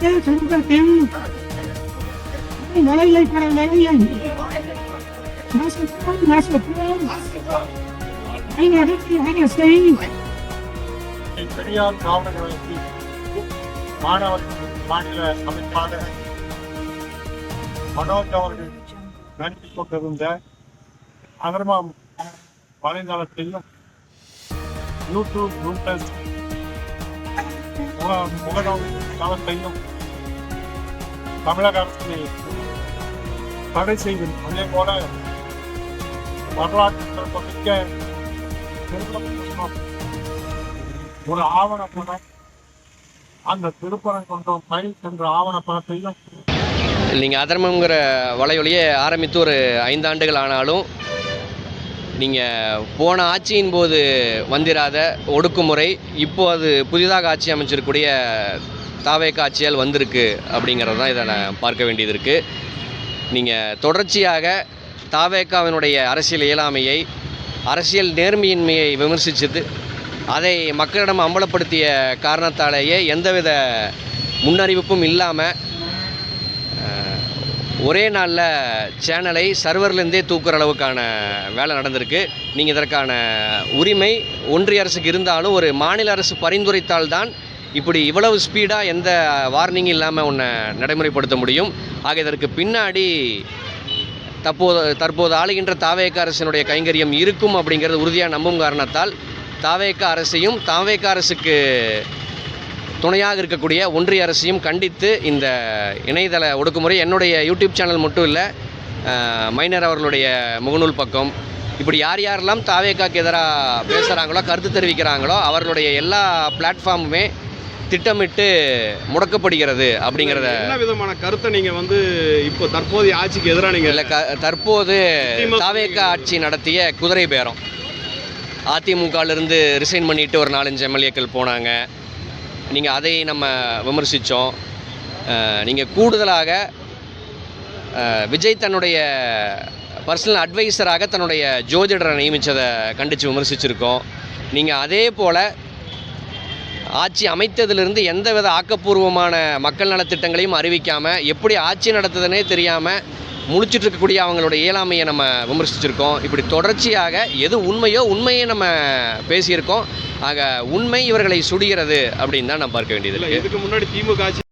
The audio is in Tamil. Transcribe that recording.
செல்வத்தின் நிலையை பெற நிலையை பெரியார் திராவிட கழகத்தில் மாணவர் மாநில அமைப்பாளர் மனோஜ் அவர்கள் நடத்தி கொண்டிருந்த அகர்மாம் வலைதளத்திலும் யூடியூப் ரூட்டஸ் முகநூல் தளத்தையும் தமிழக அரசு தடை செய்யும். அதே போல வரலாற்று சிறப்புமிக்க ஒரு ஆவணப்படம் அந்த திருப்பரங்குன்றம் பயில் என்ற ஆவணப்படத்தையும் நீங்கள் அதர்மங்கிற வலையொலியை ஆரம்பித்து ஒரு 5 ஆண்டுகள் ஆனாலும் நீங்கள் போன ஆட்சியின் போது வந்திராத ஒடுக்குமுறை இப்போ அது புதிதாக ஆட்சி அமைச்சிருக்கூடிய தாவேக ஆட்சியால் வந்திருக்கு அப்படிங்கிறது தான் இதை நான் பார்க்க வேண்டியது இருக்குது. நீங்கள் தொடர்ச்சியாக தாவேகாவினுடைய அரசியல் இயலாமையை, அரசியல் நேர்மையின்மையை விமர்சித்தது, அதை மக்களிடம் அம்பலப்படுத்திய காரணத்தாலேயே எந்தவித முன்னறிவிப்பும் இல்லாமல் ஒரே நாளில் சேனலை சர்வர்லேருந்தே தூக்குற அளவுக்கான வேலை நடந்திருக்கு. நீங்கள் இதற்கான உரிமை ஒன்றிய அரசுக்கு இருந்தாலும் ஒரு மாநில அரசு பரிந்துரைத்தால்தான் இப்படி இவ்வளவு ஸ்பீடாக எந்த வார்னிங் இல்லாமல் ஒன்றை நடைமுறைப்படுத்த முடியும். ஆக இதற்கு பின்னாடி தற்போது ஆளுகின்ற தாவேக அரசினுடைய கைங்கரியம் இருக்கும் அப்படிங்கிறது உறுதியாக நம்பும் காரணத்தால் தாவேக அரசையும் தாவேக அரசுக்கு துணையாக இருக்கக்கூடிய ஒன்றிய அரசையும் கண்டித்து இந்த இணையதள ஒடுக்குமுறை என்னுடைய யூடியூப் சேனல் மட்டும் இல்லை, மைனர் அவர்களுடைய முகநூல் பக்கம், இப்படி யார் யாரெல்லாம் தாவேகாக்கு எதிராக பேசுகிறாங்களோ, கருத்து தெரிவிக்கிறாங்களோ அவர்களுடைய எல்லா பிளாட்ஃபார்முமே திட்டமிட்டு முடக்கப்படுகிறது அப்படிங்கிறத. என்ன விதமான கருத்தை நீங்கள் இப்போ தற்போதைய ஆட்சிக்கு எதிராக நீங்கள் இல்லை, தற்போது தாவேகா ஆட்சி நடத்திய குதிரை பேரம், அதிமுகவிலிருந்து ரிசைன் பண்ணிவிட்டு ஒரு 4-5 எம்எல்ஏக்கள் போனாங்க. நீங்கள் அதை நம்ம விமர்சித்தோம். நீங்கள் கூடுதலாக விஜய் தன்னுடைய பர்சனல் அட்வைசராக தன்னுடைய ஜோதிடரை நியமித்ததை கண்டித்து விமர்சிச்சிருக்கோம். நீங்கள் அதே போல் ஆட்சி அமைத்ததிலிருந்து எந்தவித ஆக்கப்பூர்வமான மக்கள் நலத்திட்டங்களையும் அறிவிக்காமல் எப்படி ஆட்சி நடத்துதுன்னே தெரியாமல் முழிச்சிட்டு இருக்கக்கூடிய அவங்களுடைய இயலாமையை நம்ம விமர்சிச்சிருக்கோம். இப்படி தொடர்ச்சியாக எது உண்மையோ உண்மையை நம்ம பேசியிருக்கோம். ஆக உண்மை இவர்களை சுடுகிறது அப்படின்னு தான் நம்ம பார்க்க வேண்டியது. இதுக்கு முன்னாடி திமுக ஆட்சி